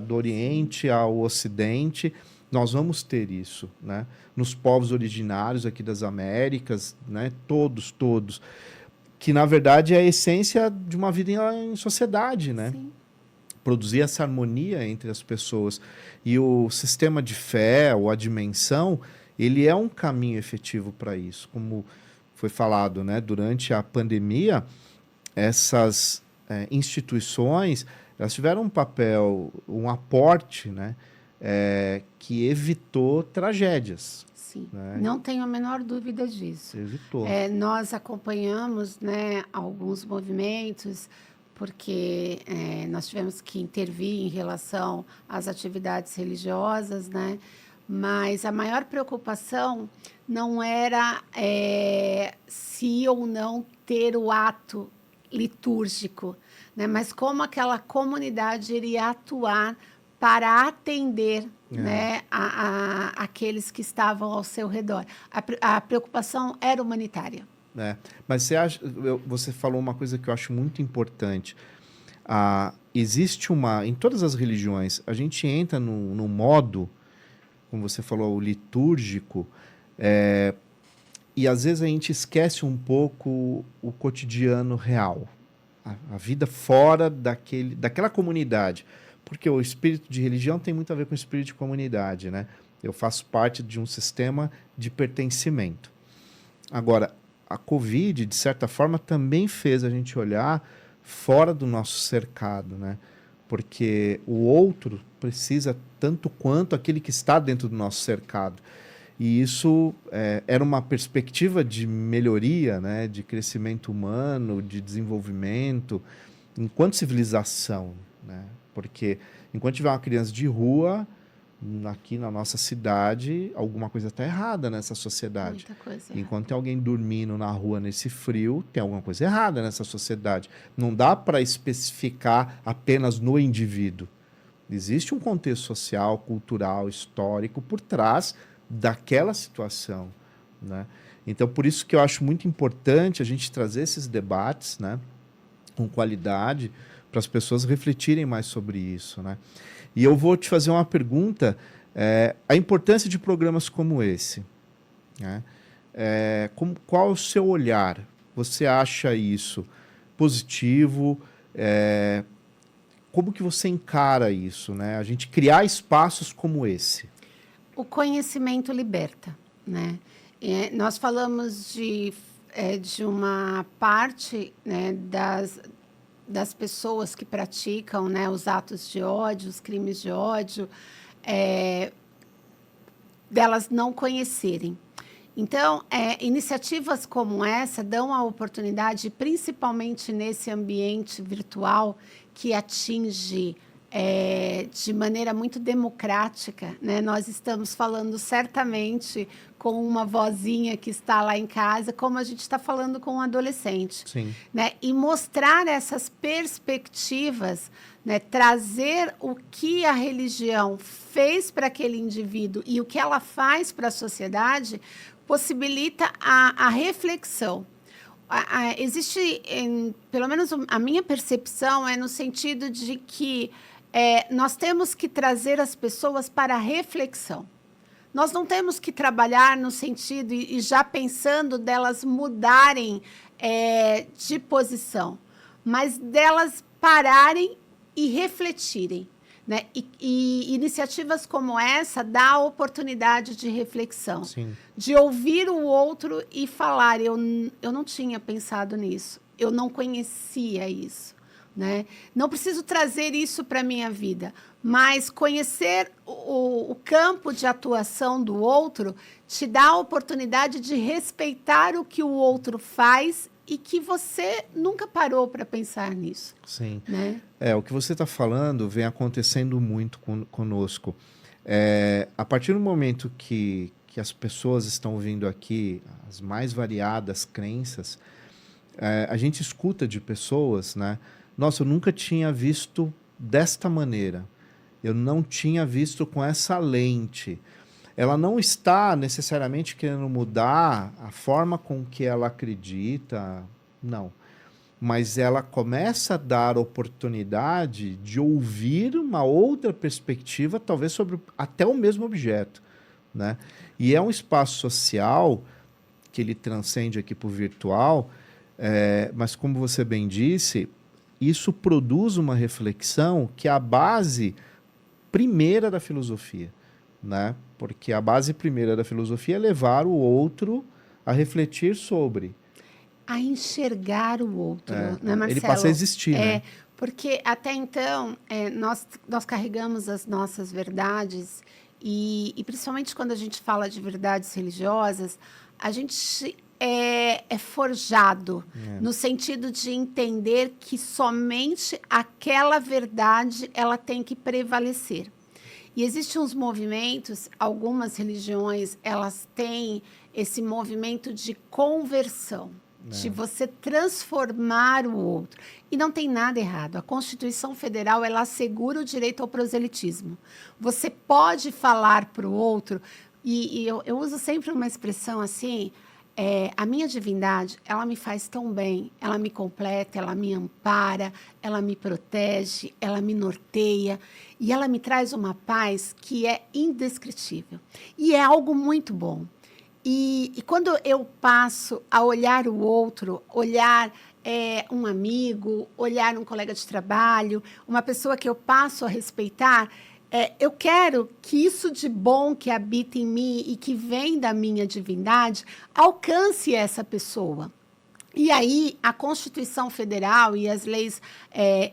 do Oriente ao Ocidente, nós vamos ter isso, né? Nos povos originários aqui das Américas, né? Todos, que na verdade é a essência de uma vida em sociedade, né? Sim. Produzir essa harmonia entre as pessoas. E o sistema de fé, ou a dimensão, ele é um caminho efetivo para isso. Como foi falado, né? Durante a pandemia, essas instituições, elas tiveram um papel, um aporte, né? Que evitou tragédias. Sim, Né? não tenho a menor dúvida disso. Evitou. Nós acompanhamos, né, alguns movimentos, porque nós tivemos que intervir em relação às atividades religiosas, né? Mas a maior preocupação não era se ou não ter o ato litúrgico, né? Mas como aquela comunidade iria atuar para atender, né, aqueles que estavam ao seu redor. A preocupação era humanitária. Mas você falou uma coisa que eu acho muito importante. Existe em todas as religiões, a gente entra no modo, como você falou, o litúrgico, e às vezes a gente esquece um pouco o cotidiano real, a vida fora daquela comunidade. Porque o espírito de religião tem muito a ver com o espírito de comunidade, né? Eu faço parte de um sistema de pertencimento. Agora, a Covid, de certa forma, também fez a gente olhar fora do nosso cercado, né? Porque o outro precisa tanto quanto aquele que está dentro do nosso cercado. E isso era uma perspectiva de melhoria, né? De crescimento humano, de desenvolvimento, enquanto civilização, né? Porque enquanto tiver uma criança de rua, aqui na nossa cidade, alguma coisa está errada nessa sociedade. Muita coisa Enquanto tem alguém dormindo na rua nesse frio, tem alguma coisa errada nessa sociedade. Não dá para especificar apenas no indivíduo. Existe um contexto social, cultural, histórico por trás daquela situação, né? Então, por isso que eu acho muito importante a gente trazer esses debates, né, com qualidade, para as pessoas refletirem mais sobre isso, né? E eu vou te fazer uma pergunta, a importância de programas como esse, né? Qual é o seu olhar? Você acha isso positivo? Como que você encara isso, né? A gente criar espaços como esse. O conhecimento liberta, né? Nós falamos de uma parte, né, das pessoas que praticam, né, os atos de ódio, os crimes de ódio, delas não conhecerem. Então, iniciativas como essa dão a oportunidade, principalmente nesse ambiente virtual, que atinge de maneira muito democrática, né? Nós estamos falando certamente com uma vozinha que está lá em casa, como a gente está falando com um adolescente. Sim. Né? E mostrar essas perspectivas, né? Trazer o que a religião fez para aquele indivíduo e o que ela faz para a sociedade, possibilita a reflexão. Existe, pelo menos a minha percepção é no sentido de que nós temos que trazer as pessoas para a reflexão. Nós não temos que trabalhar no sentido e já pensando delas mudarem de posição, mas delas pararem e refletirem. Né? E iniciativas como essa dá a oportunidade de reflexão, Sim. de ouvir o outro e falar, eu não tinha pensado nisso, eu não conhecia isso. Né? Não preciso trazer isso para a minha vida, mas conhecer o campo de atuação do outro te dá a oportunidade de respeitar o que o outro faz e que você nunca parou para pensar nisso. Sim. Né? O que você está falando vem acontecendo muito conosco. A partir do momento que as pessoas estão vindo aqui, as mais variadas crenças, a gente escuta de pessoas, né? Nossa, eu nunca tinha visto desta maneira. Eu não tinha visto com essa lente. Ela não está necessariamente querendo mudar a forma com que ela acredita, não. Mas ela começa a dar oportunidade de ouvir uma outra perspectiva, talvez sobre até o mesmo objeto, né? E é um espaço social que ele transcende aqui para o virtual, mas como você bem disse, isso produz uma reflexão que é a base primeira da filosofia, né? Porque a base primeira da filosofia é levar o outro a refletir sobre. A enxergar o outro, né, Marcelo? Ele passa a existir, né? Porque até então, nós carregamos as nossas verdades e principalmente quando a gente fala de verdades religiosas, a gente é forjado no sentido de entender que somente aquela verdade ela tem que prevalecer. E existem uns movimentos, algumas religiões, elas têm esse movimento de conversão, de você transformar o outro. E não tem nada errado. A Constituição Federal, ela assegura o direito ao proselitismo. Você pode falar para o outro, e eu uso sempre uma expressão assim, a minha divindade, ela me faz tão bem, ela me completa, ela me ampara, ela me protege, ela me norteia e ela me traz uma paz que é indescritível. E é algo muito bom. E quando eu passo a olhar o outro, olhar um amigo, olhar um colega de trabalho, uma pessoa que eu passo a respeitar, eu quero que isso de bom que habita em mim e que vem da minha divindade alcance essa pessoa. E aí, a Constituição Federal e as leis,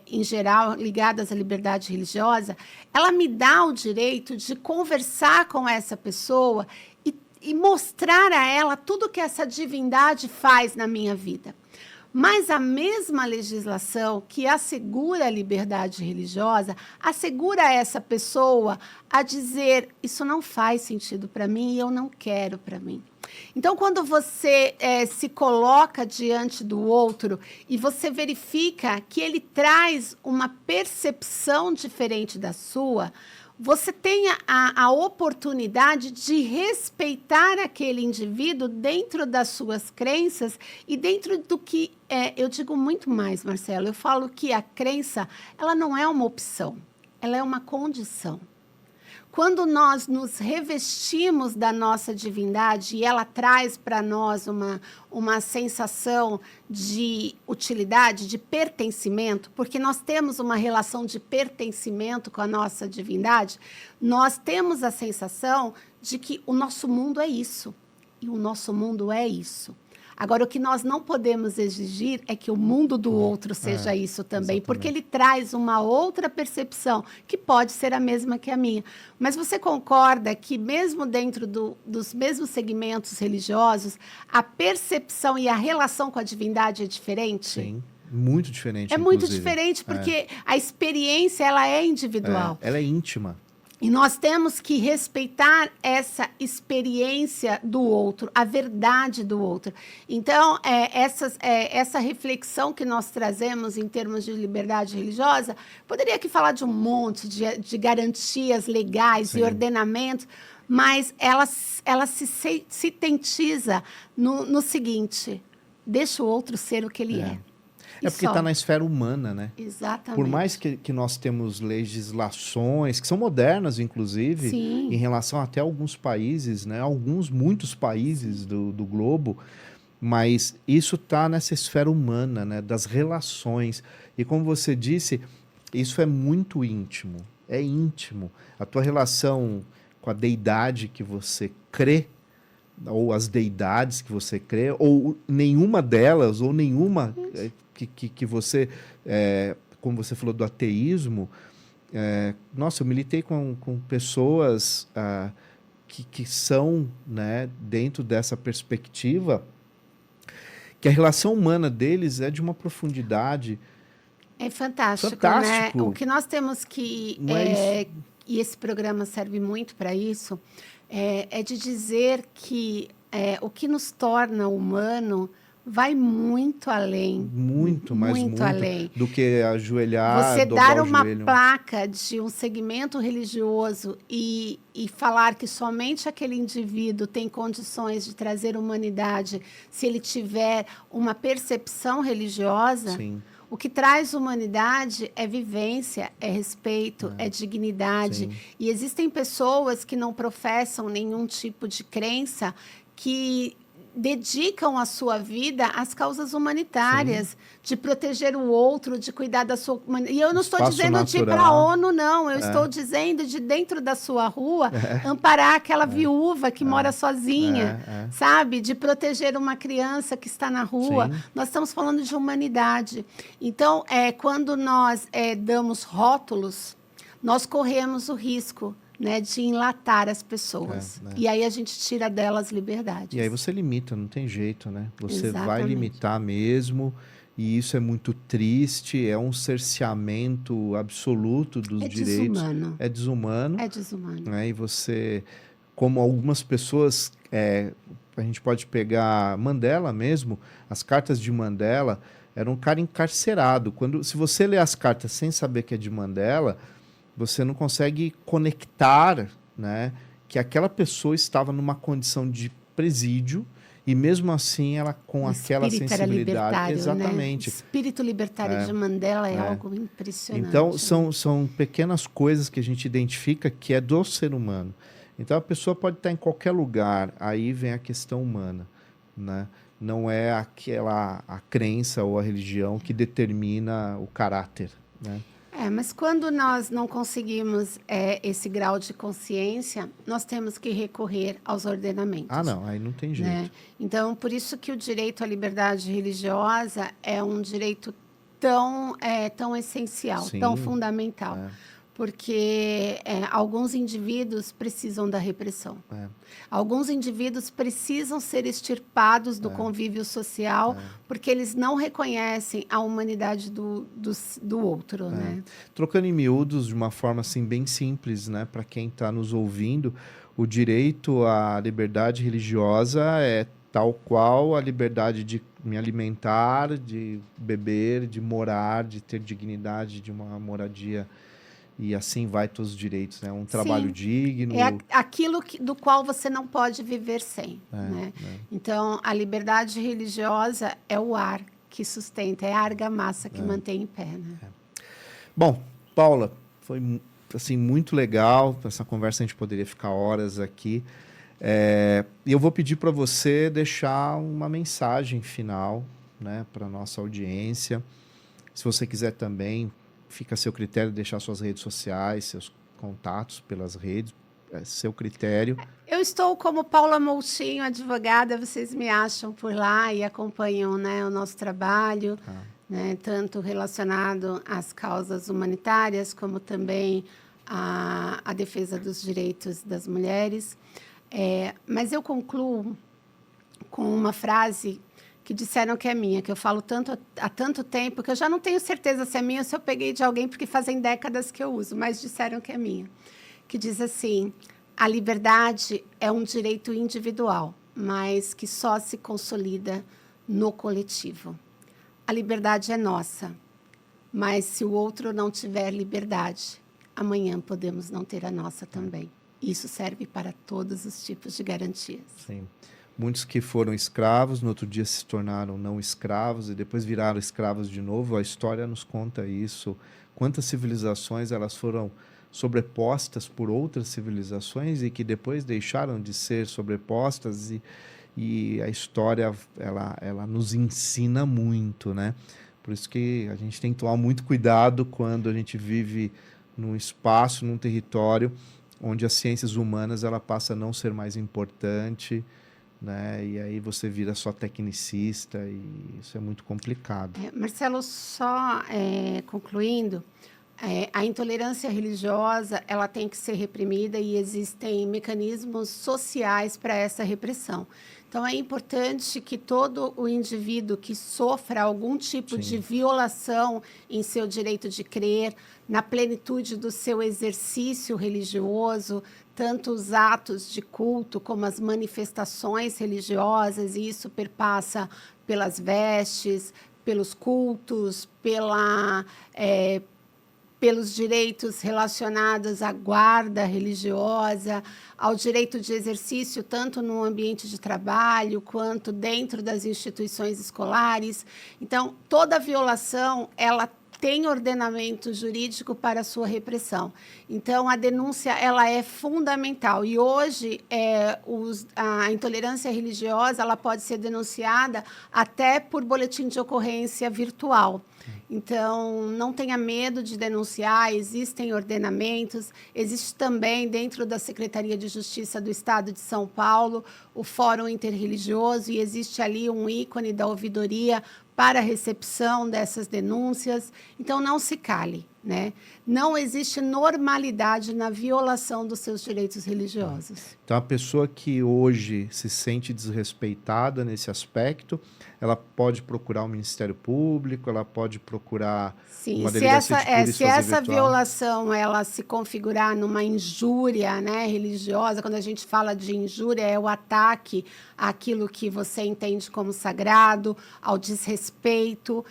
em geral, ligadas à liberdade religiosa, ela me dá o direito de conversar com essa pessoa e mostrar a ela tudo que essa divindade faz na minha vida. Mas a mesma legislação que assegura a liberdade religiosa, assegura a essa pessoa a dizer, isso não faz sentido para mim e eu não quero para mim. Então, quando você se coloca diante do outro e você verifica que ele traz uma percepção diferente da sua, você tem a oportunidade de respeitar aquele indivíduo dentro das suas crenças e dentro do que... eu digo muito mais, Marcelo, eu falo que a crença, ela não é uma opção, ela é uma condição. Quando nós nos revestimos da nossa divindade e ela traz para nós uma sensação de utilidade, de pertencimento, porque nós temos uma relação de pertencimento com a nossa divindade, nós temos a sensação de que o nosso mundo é isso, e o nosso mundo é isso. Agora, o que nós não podemos exigir é que o mundo do outro seja isso também, exatamente. Porque ele traz uma outra percepção, que pode ser a mesma que a minha. Mas você concorda que, mesmo dentro dos mesmos segmentos religiosos, a percepção e a relação com a divindade é diferente? Sim, muito diferente, muito diferente, porque a experiência ela é individual. Ela é íntima. E nós temos que respeitar essa experiência do outro, a verdade do outro. Então, essa reflexão que nós trazemos em termos de liberdade religiosa, poderia aqui falar de um monte de garantias legais e ordenamentos, mas ela se sintetiza no seguinte, deixa o outro ser o que ele é. Porque está na esfera humana, né? Exatamente. Por mais que nós temos legislações, que são modernas, inclusive, sim, em relação até a alguns países, né? Muitos países do globo, mas isso está nessa esfera humana, né? Das relações. E como você disse, isso é muito íntimo. É íntimo. A tua relação com a deidade que você crê, ou as deidades que você crê, ou nenhuma delas, ou nenhuma... Que você, como você falou do ateísmo, nossa, eu militei com pessoas que são, né, dentro dessa perspectiva, que a relação humana deles é de uma profundidade. É fantástico, Fantástico. né? O que nós temos que... Não é isso? E esse programa serve muito para isso, é de dizer que o que nos torna humano vai muito além. Muito, mas muito além. do que ajoelhar, Você dobrar dar o uma joelho. placa de um segmento religioso e falar que somente aquele indivíduo tem condições de trazer humanidade se ele tiver uma percepção religiosa. Sim. O que traz humanidade é vivência, é respeito, é dignidade. Sim. E existem pessoas que não professam nenhum tipo de crença que dedicam a sua vida às causas humanitárias, de proteger o outro, de cuidar da sua humanidade. E eu não estou dizendo de ir para a ONU, não. Eu estou dizendo de dentro da sua rua amparar aquela viúva que mora sozinha, sabe? De proteger uma criança que está na rua. Sim. Nós estamos falando de humanidade. Então, quando nós damos rótulos, nós corremos o risco, né, de enlatar as pessoas. E aí a gente tira delas liberdades. E aí você limita, não tem jeito, né? Você Exatamente. vai limitar mesmo, e isso é muito triste, é um cerceamento absoluto dos direitos. Desumano. É desumano. É desumano. Né? E você, como algumas pessoas, a gente pode pegar Mandela mesmo, as cartas de Mandela, era um cara encarcerado. Se você lê as cartas sem saber que é de Mandela, você não consegue conectar, né, que aquela pessoa estava numa condição de presídio e mesmo assim ela com aquela sensibilidade, exatamente. Né? O espírito libertário de Mandela é algo impressionante. Então são pequenas coisas que a gente identifica que é do ser humano. Então a pessoa pode estar em qualquer lugar, aí vem a questão humana, né? Não é a crença ou a religião que determina o caráter, né? Mas quando nós não conseguimos esse grau de consciência, nós temos que recorrer aos ordenamentos. Ah, não, aí não tem jeito. Né? Então, por isso que o direito à liberdade religiosa é um direito tão essencial, Sim, tão fundamental. Porque alguns indivíduos precisam da repressão. Alguns indivíduos precisam ser extirpados do convívio social porque eles não reconhecem a humanidade do outro. Né? Trocando em miúdos, de uma forma assim, bem simples, né, para quem está nos ouvindo, o direito à liberdade religiosa é tal qual a liberdade de me alimentar, de beber, de morar, de ter dignidade, de uma moradia. E assim vai todos os direitos, né? Um trabalho digno. É aquilo do qual você não pode viver sem. Né? Então, a liberdade religiosa é o ar que sustenta, é a argamassa que mantém em pé. Né? Bom, Paula, foi assim, muito legal. Essa conversa a gente poderia ficar horas aqui. E eu vou pedir para você deixar uma mensagem final, né, para a nossa audiência. Se você quiser também, fica a seu critério deixar suas redes sociais, seus contatos pelas redes, seu critério. Eu estou como Paula Moutinho, advogada, vocês me acham por lá e acompanham, né, o nosso trabalho, né, tanto relacionado às causas humanitárias, como também à defesa dos direitos das mulheres. Mas eu concluo com uma frase que disseram que é minha, que eu falo há tanto tempo, que eu já não tenho certeza se é minha ou se eu peguei de alguém, porque fazem décadas que eu uso, mas disseram que é minha. Que diz assim: a liberdade é um direito individual, mas que só se consolida no coletivo. A liberdade é nossa, mas se o outro não tiver liberdade, amanhã podemos não ter a nossa também. Isso serve para todos os tipos de garantias. Sim. Muitos que foram escravos, no outro dia se tornaram não escravos e depois viraram escravos de novo. A história nos conta isso. Quantas civilizações elas foram sobrepostas por outras civilizações e que depois deixaram de ser sobrepostas e a história ela nos ensina muito, né? Por isso que a gente tem que tomar muito cuidado quando a gente vive num espaço, num território onde as ciências humanas ela passa a não ser mais importante, né? E aí você vira só tecnicista e isso é muito complicado. Marcelo, só concluindo, a intolerância religiosa ela tem que ser reprimida e existem mecanismos sociais para essa repressão. Então, é importante que todo o indivíduo que sofra algum tipo de violação em seu direito de crer, na plenitude do seu exercício religioso, tanto os atos de culto como as manifestações religiosas, e isso perpassa pelas vestes, pelos cultos, pelos direitos relacionados à guarda religiosa, ao direito de exercício, tanto no ambiente de trabalho, quanto dentro das instituições escolares. Então, toda violação, ela tem ordenamento jurídico para a sua repressão. Então, a denúncia ela é fundamental. E hoje, a intolerância religiosa ela pode ser denunciada até por boletim de ocorrência virtual. Então, não tenha medo de denunciar, existem ordenamentos, existe também, dentro da Secretaria de Justiça do Estado de São Paulo, o Fórum Interreligioso, e existe ali um ícone da ouvidoria para a recepção dessas denúncias. Então, não se cale, né? Não existe normalidade na violação dos seus direitos religiosos. Então, a pessoa que hoje se sente desrespeitada nesse aspecto, ela pode procurar o Ministério Público, ela pode procurar uma delegacia de polícia. Se essa violação ela se configurar numa injúria, né, religiosa, quando a gente fala de injúria, é o ataque àquilo que você entende como sagrado, ao desrespeito,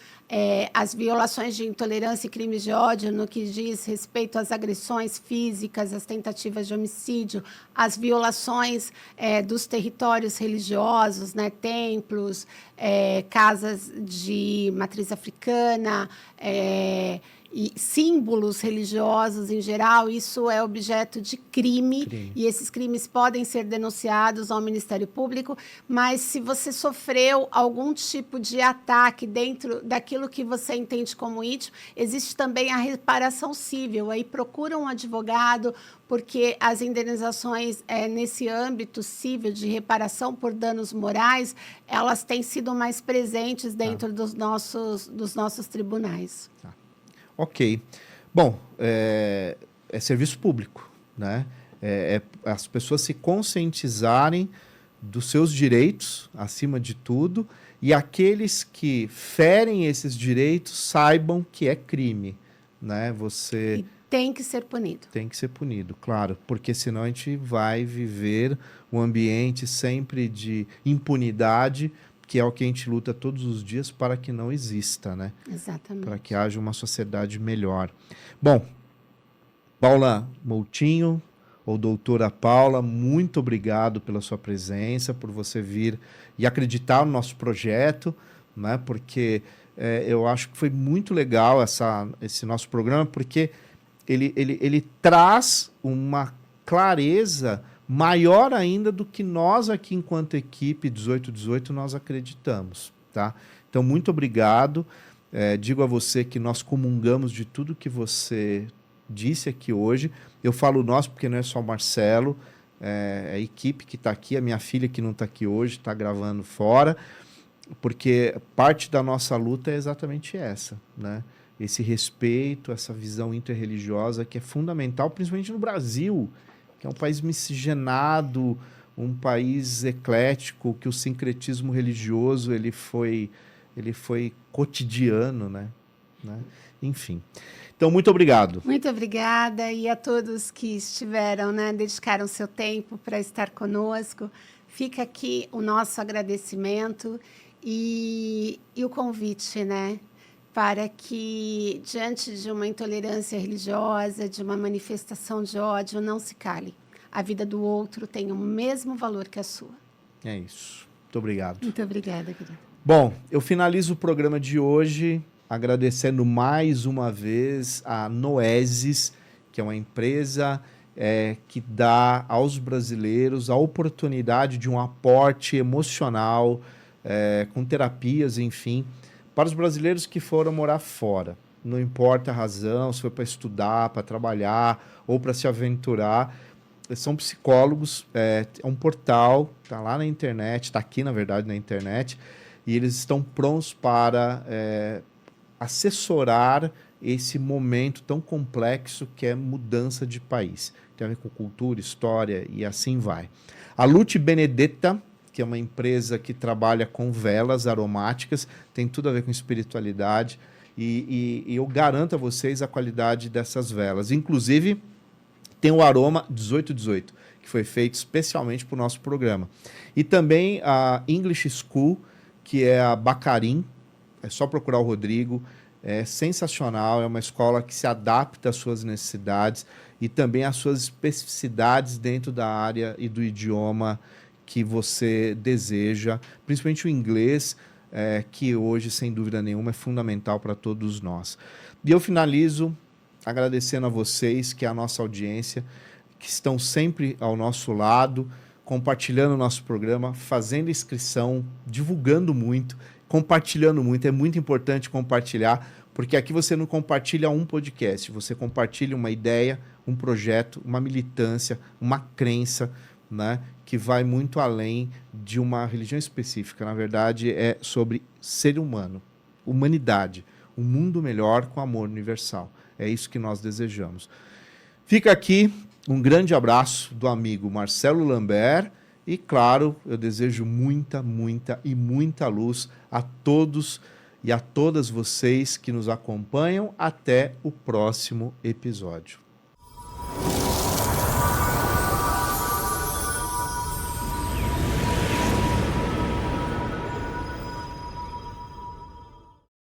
as violações de intolerância e crimes de ódio no que diz respeito às agressões físicas, às tentativas de homicídio, as violações dos territórios religiosos, né, templos, casas de matriz africana, e símbolos religiosos em geral, isso é objeto de crime, e esses crimes podem ser denunciados ao Ministério Público, mas se você sofreu algum tipo de ataque dentro daquilo que você entende como íntimo, existe também a reparação civil, aí procura um advogado, porque as indenizações nesse âmbito civil de reparação por danos morais, elas têm sido mais presentes dentro dos nossos tribunais. Tá. Ok. Bom, é serviço público, né? As pessoas se conscientizarem dos seus direitos, acima de tudo, e aqueles que ferem esses direitos saibam que é crime, né? E tem que ser punido. Tem que ser punido, claro, porque senão a gente vai viver um ambiente sempre de impunidade, que é o que a gente luta todos os dias para que não exista, né? Exatamente. Para que haja uma sociedade melhor. Bom, Paula Moutinho, ou doutora Paula, muito obrigado pela sua presença, por você vir e acreditar no nosso projeto, né? Porque eu acho que foi muito legal esse nosso programa, porque ele traz uma clareza maior ainda do que nós aqui, enquanto equipe 1818, nós acreditamos, tá? Então, muito obrigado. Digo a você que nós comungamos de tudo que você disse aqui hoje. Eu falo nós porque não é só o Marcelo, a equipe que está aqui, a minha filha que não está aqui hoje, está gravando fora, porque parte da nossa luta é exatamente essa, né? Esse respeito, essa visão interreligiosa que é fundamental, principalmente no Brasil, que é um país miscigenado, um país eclético, que o sincretismo religioso ele foi cotidiano, né? Enfim. Então, muito obrigado. Muito obrigada, e a todos que estiveram, né, dedicaram seu tempo para estar conosco. Fica aqui o nosso agradecimento e o convite, né? Para que, diante de uma intolerância religiosa, de uma manifestação de ódio, não se cale. A vida do outro tem o mesmo valor que a sua. É isso. Muito obrigado. Muito obrigada, querida. Bom, eu finalizo o programa de hoje agradecendo mais uma vez a Noesis, que é uma empresa que dá aos brasileiros a oportunidade de um aporte emocional, com terapias, enfim, para os brasileiros que foram morar fora. Não importa a razão, se foi para estudar, para trabalhar ou para se aventurar. São psicólogos, é um portal, está lá na internet, está aqui, na verdade, na internet, e eles estão prontos para assessorar esse momento tão complexo que é mudança de país. Tem a ver com cultura, história e assim vai. A Lute Benedetta, que que é uma empresa que trabalha com velas aromáticas, tem tudo a ver com espiritualidade, e eu garanto a vocês a qualidade dessas velas. Inclusive, tem o aroma 1818, que foi feito especialmente para o nosso programa. E também a English School, que é a Bacarim, é só procurar o Rodrigo, é sensacional, é uma escola que se adapta às suas necessidades e também às suas especificidades dentro da área e do idioma que você deseja, principalmente o inglês, que hoje, sem dúvida nenhuma, é fundamental para todos nós. E eu finalizo agradecendo a vocês, que é a nossa audiência, que estão sempre ao nosso lado, compartilhando o nosso programa, fazendo inscrição, divulgando muito, compartilhando muito. É muito importante compartilhar, porque aqui você não compartilha um podcast, você compartilha uma ideia, um projeto, uma militância, uma crença, né, que vai muito além de uma religião específica. Na verdade, é sobre ser humano, humanidade, um mundo melhor com amor universal. É isso que nós desejamos. Fica aqui um grande abraço do amigo Marcelo Lambert e, claro, eu desejo muita, muita e muita luz a todos e a todas vocês que nos acompanham. Até o próximo episódio.